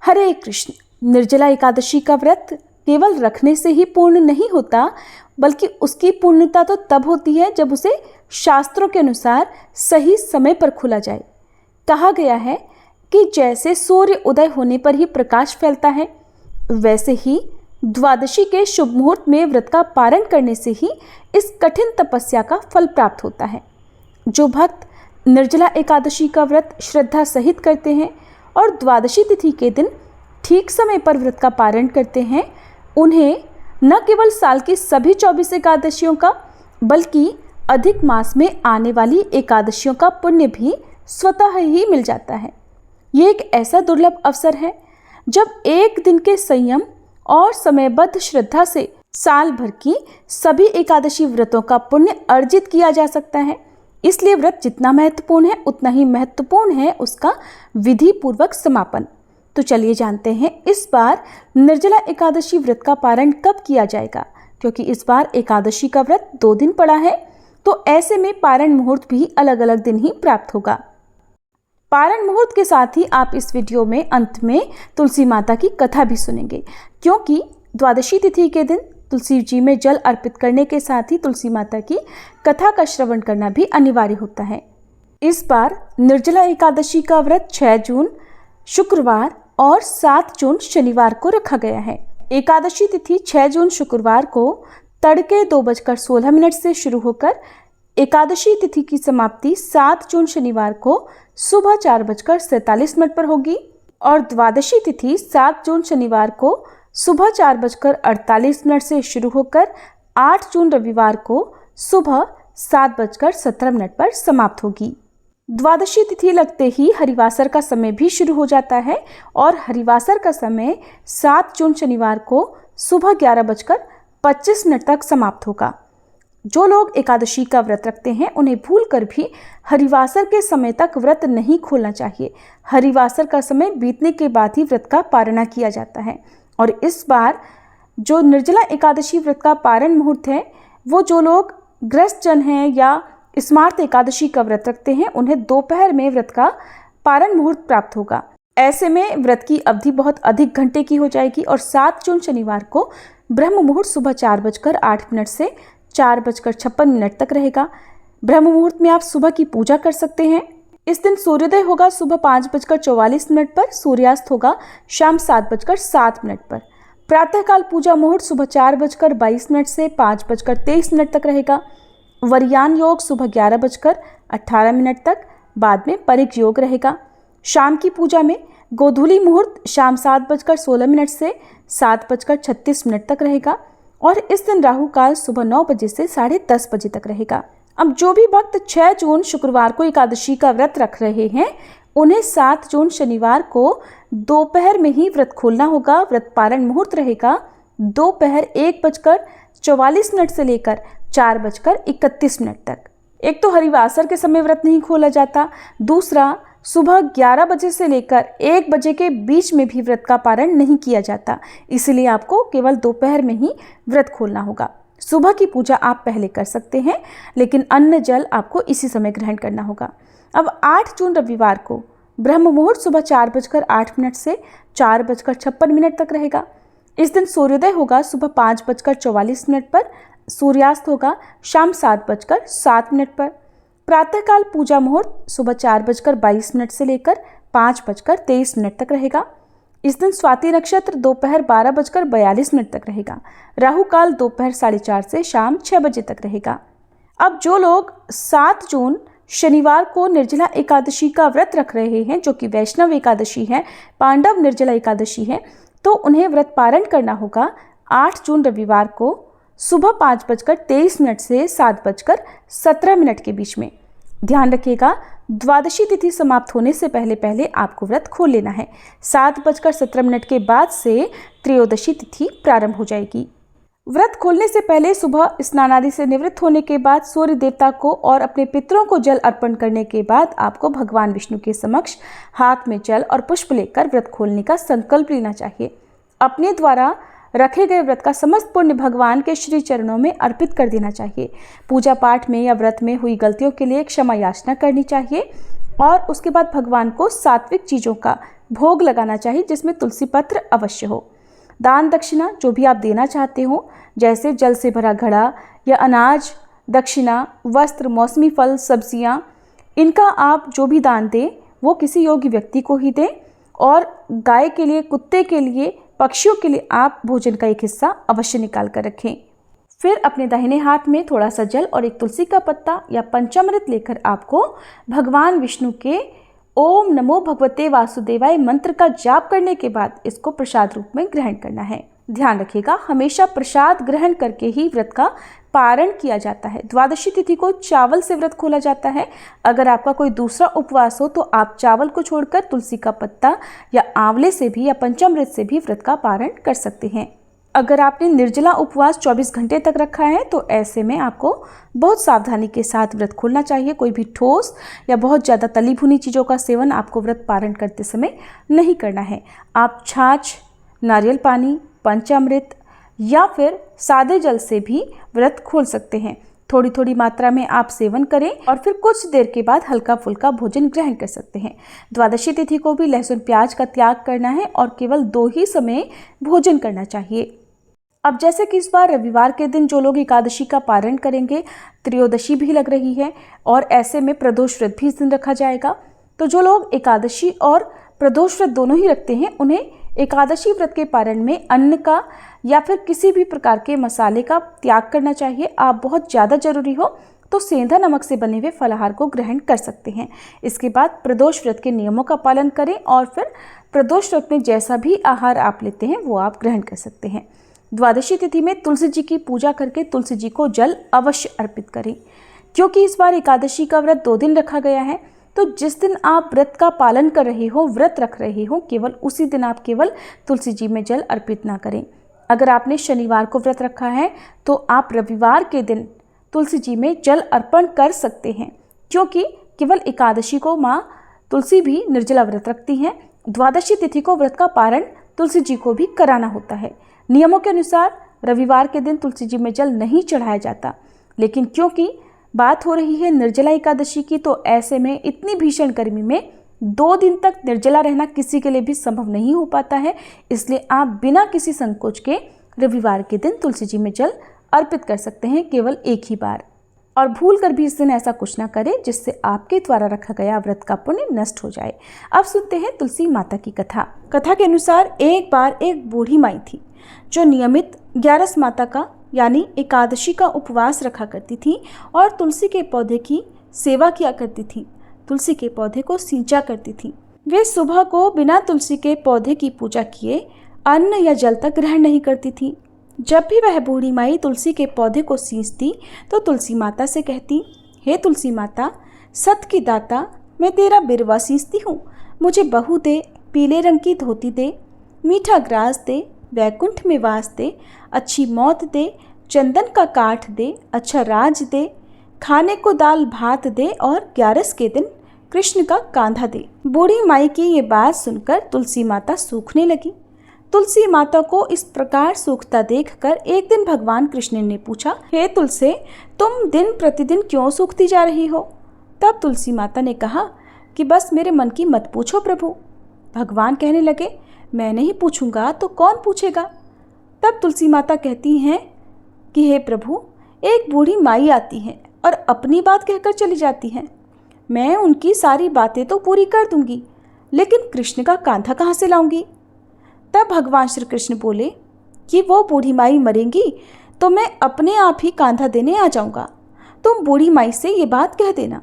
हरे कृष्ण। निर्जला एकादशी का व्रत केवल रखने से ही पूर्ण नहीं होता, बल्कि उसकी पूर्णता तो तब होती है जब उसे शास्त्रों के अनुसार सही समय पर खोला जाए। कहा गया है कि जैसे सूर्य उदय होने पर ही प्रकाश फैलता है, वैसे ही द्वादशी के शुभ मुहूर्त में व्रत का पारण करने से ही इस कठिन तपस्या का फल प्राप्त होता है। जो भक्त निर्जला एकादशी का व्रत श्रद्धा सहित करते हैं और द्वादशी तिथि के दिन ठीक समय पर व्रत का पारण करते हैं, उन्हें न केवल साल की सभी 24 एकादशियों का, बल्कि अधिक मास में आने वाली एकादशियों का पुण्य भी स्वतः ही मिल जाता है। ये एक ऐसा दुर्लभ अवसर है जब एक दिन के संयम और समयबद्ध श्रद्धा से साल भर की सभी एकादशी व्रतों का पुण्य अर्जित किया जा सकता है। इसलिए व्रत जितना महत्वपूर्ण है, उतना ही महत्वपूर्ण है उसका विधि पूर्वक समापन। तो चलिए जानते हैं इस बार निर्जला एकादशी व्रत का पारण कब किया जाएगा, क्योंकि इस बार एकादशी का व्रत 2 दिन पड़ा है, तो ऐसे में पारण मुहूर्त भी अलग अलग दिन ही प्राप्त होगा। पारण मुहूर्त के साथ ही आप इस वीडियो में अंत में तुलसी माता की कथा भी सुनेंगे, क्योंकि द्वादशी तिथि के दिन तुलसी जी में जल अर्पित करने के साथ ही तुलसी माता की कथा का श्रवण करना भी अनिवार्य होता है। इस बार निर्जला एकादशी का व्रत 6 जून शुक्रवार और 7 जून शनिवार को रखा गया है। एकादशी तिथि 6 जून शुक्रवार को तड़के 2:16 से शुरू होकर एकादशी तिथि की समाप्ति 7 जून शनिवार को सुबह 4:47 पर होगी और द्वादशी तिथि 7 जून शनिवार को सुबह 4:48 से शुरू होकर 8 जून रविवार को सुबह 7:17 पर समाप्त होगी। द्वादशी तिथि लगते ही हरिवासर का समय भी शुरू हो जाता है और हरिवासर का समय 7 जून शनिवार को सुबह 11:25 तक समाप्त होगा। जो लोग एकादशी का व्रत रखते हैं, उन्हें भूलकर भी हरिवासर के समय तक व्रत नहीं खोलना चाहिए। हरिवासर का समय बीतने के बाद ही व्रत का पारणा किया जाता है। और इस बार जो निर्जला एकादशी व्रत का पारण मुहूर्त है, वो जो लोग गृहस्थ जन हैं या स्मार्त एकादशी का व्रत रखते हैं, उन्हें दोपहर में व्रत का पारण मुहूर्त प्राप्त होगा। ऐसे में व्रत की अवधि बहुत अधिक घंटे की हो जाएगी और 7 जून शनिवार को ब्रह्म मुहूर्त सुबह 4:08 से 4:56 तक रहेगा। ब्रह्म मुहूर्त में आप सुबह की पूजा कर सकते हैं। इस दिन सूर्योदय होगा सुबह 5:44 पर, सूर्यास्त होगा शाम 7:07 पर। प्रातःकाल पूजा मुहूर्त सुबह 4:22 से 5:23 तक रहेगा। वरयान योग सुबह 11:18 तक, बाद में परिग योग रहेगा। शाम की पूजा में गोधूली मुहूर्त शाम 7:16 से 7:36 तक रहेगा और इस दिन राहु काल सुबह 9 बजे से 10:30 बजे तक रहेगा। अब जो भी भक्त 6 जून शुक्रवार को एकादशी का व्रत रख रहे हैं, उन्हें 7 जून शनिवार को दोपहर में ही व्रत खोलना होगा। व्रत पारण मुहूर्त रहेगा दोपहर 1:44 से लेकर 4:31 तक। एक तो हरिवासर के समय व्रत नहीं खोला जाता, दूसरा सुबह 11 बजे से लेकर 1 बजे के बीच में भी व्रत का पारण नहीं किया जाता। इसलिए आपको केवल दोपहर में ही व्रत खोलना होगा। सुबह की पूजा आप पहले कर सकते हैं, लेकिन अन्न जल आपको इसी समय ग्रहण करना होगा। अब 8 जून रविवार को ब्रह्म मुहूर्त सुबह 4:08 से 4:56 तक रहेगा। इस दिन सूर्योदय होगा सुबह 5:44 पर, सूर्यास्त होगा शाम 7:07 पर। प्रातःकाल पूजा मुहूर्त सुबह 4:22 से लेकर 5:23 तक रहेगा। इस दिन स्वाति नक्षत्र दोपहर 12:42 तक रहेगा। राहु काल दोपहर 4:30 से शाम 6 बजे तक रहेगा। अब जो लोग 7 जून शनिवार को निर्जला एकादशी का व्रत रख रहे हैं, जो कि वैष्णव एकादशी है, पांडव निर्जला एकादशी है, तो उन्हें व्रत पारण करना होगा 8 जून रविवार को सुबह 5:23 से 7:17 के बीच में। ध्यान रखिएगा, द्वादशी तिथि समाप्त होने से पहले पहले आपको व्रत खोल लेना है। 7:17 के बाद से त्रयोदशी तिथि प्रारंभ हो जाएगी। व्रत खोलने से पहले सुबह स्नान आदि से निवृत्त होने के बाद सूर्य देवता को और अपने पितरों को जल अर्पण करने के बाद आपको भगवान विष्णु के समक्ष हाथ में जल और पुष्प लेकर व्रत खोलने का संकल्प लेना चाहिए। अपने द्वारा रखे गए व्रत का समस्त पुण्य भगवान के श्री चरणों में अर्पित कर देना चाहिए। पूजा पाठ में या व्रत में हुई गलतियों के लिए क्षमा याचना करनी चाहिए और उसके बाद भगवान को सात्विक चीज़ों का भोग लगाना चाहिए जिसमें तुलसी पत्र अवश्य हो। दान दक्षिणा जो भी आप देना चाहते हो, जैसे जल से भरा घड़ा या अनाज, दक्षिणा, वस्त्र, मौसमी फल, सब्जियां, इनका आप जो भी दान दें वो किसी योग्य व्यक्ति को ही दें। और गाय के लिए, कुत्ते के लिए, पक्षियों के लिए आप भोजन का एक हिस्सा अवश्य निकाल कर रखें। फिर अपने दाहिने हाथ में थोड़ा सा जल और एक तुलसी का पत्ता या पंचामृत लेकर आपको भगवान विष्णु के ओम नमो भगवते वासुदेवाय मंत्र का जाप करने के बाद इसको प्रसाद रूप में ग्रहण करना है। ध्यान रखिएगा, हमेशा प्रसाद ग्रहण करके ही व्रत का पारण किया जाता है। द्वादशी तिथि को चावल से व्रत खोला जाता है। अगर आपका कोई दूसरा उपवास हो तो आप चावल को छोड़कर तुलसी का पत्ता या आंवले से भी या पंचामृत से भी व्रत का पारण कर सकते हैं। अगर आपने निर्जला उपवास 24 घंटे तक रखा है तो ऐसे में आपको बहुत सावधानी के साथ व्रत खोलना चाहिए। कोई भी ठोस या बहुत ज़्यादा तली भुनी चीज़ों का सेवन आपको व्रत पारण करते समय नहीं करना है। आप छाछ, नारियल पानी, पंचामृत या फिर सादे जल से भी व्रत खोल सकते हैं। थोड़ी थोड़ी मात्रा में आप सेवन करें और फिर कुछ देर के बाद हल्का फुल्का भोजन ग्रहण कर सकते हैं। द्वादशी तिथि को भी लहसुन प्याज का त्याग करना है और केवल 2 ही समय भोजन करना चाहिए। अब जैसे कि इस बार रविवार के दिन जो लोग एकादशी का पारण करेंगे, त्रयोदशी भी लग रही है और ऐसे में प्रदोष व्रत भी इस दिन रखा जाएगा। तो जो लोग एकादशी और प्रदोष व्रत दोनों ही रखते हैं उन्हें एकादशी व्रत के पारण में अन्न का या फिर किसी भी प्रकार के मसाले का त्याग करना चाहिए। आप बहुत ज़्यादा जरूरी हो तो सेंधा नमक से बने हुए फलाहार को ग्रहण कर सकते हैं। इसके बाद प्रदोष व्रत के नियमों का पालन करें और फिर प्रदोष व्रत में जैसा भी आहार आप लेते हैं वो आप ग्रहण कर सकते हैं। द्वादशी तिथि में तुलसी जी की पूजा करके तुलसी जी को जल अवश्य अर्पित करें। क्योंकि इस बार एकादशी का व्रत 2 दिन रखा गया है तो जिस दिन आप व्रत का पालन कर रहे हो, व्रत रख रहे हो, केवल उसी दिन आप केवल तुलसी जी में जल अर्पित ना करें। अगर आपने शनिवार को व्रत रखा है तो आप रविवार के दिन तुलसी जी में जल अर्पण कर सकते हैं, क्योंकि केवल एकादशी को माँ तुलसी भी निर्जला व्रत रखती हैं। द्वादशी तिथि को व्रत का पारण तुलसी जी को भी कराना होता है। नियमों के अनुसार रविवार के दिन तुलसी जी में जल नहीं चढ़ाया जाता, लेकिन क्योंकि बात हो रही है निर्जला एकादशी की तो ऐसे में इतनी भीषण गर्मी में 2 दिन तक निर्जला रहना किसी के लिए भी संभव नहीं हो पाता है। इसलिए आप बिना किसी संकोच के रविवार के दिन तुलसी जी में जल अर्पित कर सकते हैं, केवल एक ही बार। और भूल कर भी इस दिन ऐसा कुछ ना करें जिससे आपके द्वारा रखा गया व्रत का पुण्य नष्ट हो जाए। अब सुनते हैं तुलसी माता की कथा। कथा के अनुसार एक बार एक बूढ़ी माई थी जो नियमित 11 माता का यानी एकादशी का उपवास रखा करती थी और तुलसी के पौधे की सेवा किया करती थी। तुलसी के पौधे को सींचा करती थी। वे सुबह को बिना तुलसी के पौधे की पूजा किए अन्न या जल तक ग्रहण नहीं करती थी। जब भी वह बूढ़ी माई तुलसी के पौधे को सींचती तो तुलसी माता से कहती, हे तुलसी माता, सत की दाता, मैं तेरा बिरवा सींचती हूँ, मुझे बहू दे, पीले रंग की धोती दे, मीठा ग्रास दे, वैकुंठ में वास दे, अच्छी मौत दे, चंदन का काठ दे, अच्छा राज दे, खाने को दाल भात दे और 11 के दिन कृष्ण का कांधा दे। बूढ़ी माई की ये बात सुनकर तुलसी माता सूखने लगी। तुलसी माता को इस प्रकार सूखता देखकर एक दिन भगवान कृष्ण ने पूछा, हे तुलसी, तुम दिन प्रतिदिन क्यों सूखती जा रही हो? तब तुलसी माता ने कहा कि बस मेरे मन की मत पूछो प्रभु। भगवान कहने लगे, मैं नहीं पूछूंगा तो कौन पूछेगा? तब तुलसी माता कहती हैं कि हे प्रभु, एक बूढ़ी माई आती है और अपनी बात कहकर चली जाती है। मैं उनकी सारी बातें तो पूरी कर दूंगी, लेकिन कृष्ण का कांधा कहाँ से लाऊंगी? तब भगवान श्री कृष्ण बोले कि वो बूढ़ी माई मरेंगी तो मैं अपने आप ही कांधा देने आ जाऊंगा, तुम बूढ़ी माई से ये बात कह देना।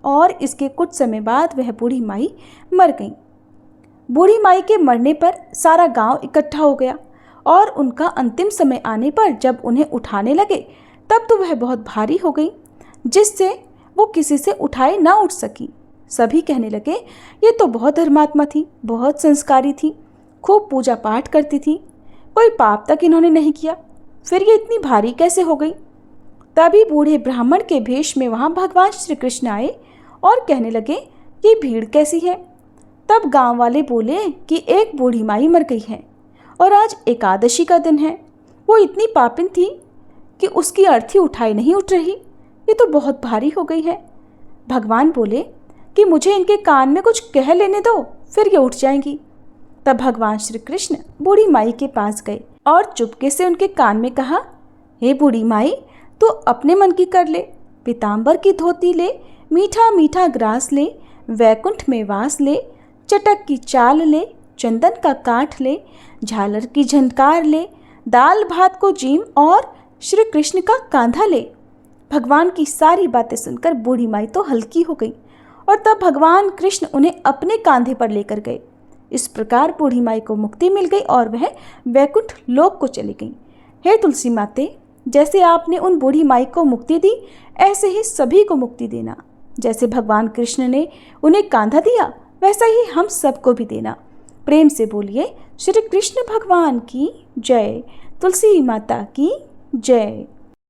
और इसके कुछ समय बाद वह बूढ़ी माई मर गई। बूढ़ी माई के मरने पर सारा गांव इकट्ठा हो गया और उनका अंतिम समय आने पर जब उन्हें उठाने लगे तब तो वह बहुत भारी हो गई, जिससे वो किसी से उठाए ना उठ सकी। सभी कहने लगे, ये तो बहुत धर्मात्मा थी, बहुत संस्कारी थी, खूब पूजा पाठ करती थी, कोई पाप तक इन्होंने नहीं किया, फिर ये इतनी भारी कैसे हो गई? तभी बूढ़े ब्राह्मण के भेष में वहाँ भगवान श्री कृष्ण आए और कहने लगे, ये भीड़ कैसी है? तब गांव वाले बोले कि एक बूढ़ी माई मर गई है और आज एकादशी का दिन है। वो इतनी पापिन थी कि उसकी अर्थी उठाई नहीं उठ रही, ये तो बहुत भारी हो गई है। भगवान बोले कि मुझे इनके कान में कुछ कह लेने दो, फिर ये उठ जाएंगी। तब भगवान श्री कृष्ण बूढ़ी माई के पास गए और चुपके से उनके कान में कहा, हे बूढ़ी माई, तू अपने मन की कर ले, पीताम्बर की धोती ले, मीठा मीठा ग्रास ले, वैकुंठ में वास ले, चटक की चाल ले, चंदन का काठ ले, झालर की झनकार ले, दाल भात को जीम और श्री कृष्ण का कांधा ले। भगवान की सारी बातें सुनकर बूढ़ी माई तो हल्की हो गई और तब भगवान कृष्ण उन्हें अपने कांधे पर लेकर गए। इस प्रकार बूढ़ी माई को मुक्ति मिल गई और वह वैकुंठ लोक को चली गई। हे तुलसी माते, जैसे आपने उन बूढ़ी माई को मुक्ति दी, ऐसे ही सभी को मुक्ति देना। जैसे भगवान कृष्ण ने उन्हें कांधा दिया, वैसा ही हम सबको भी देना। प्रेम से बोलिए, श्री कृष्ण भगवान की जय, तुलसी माता की जय।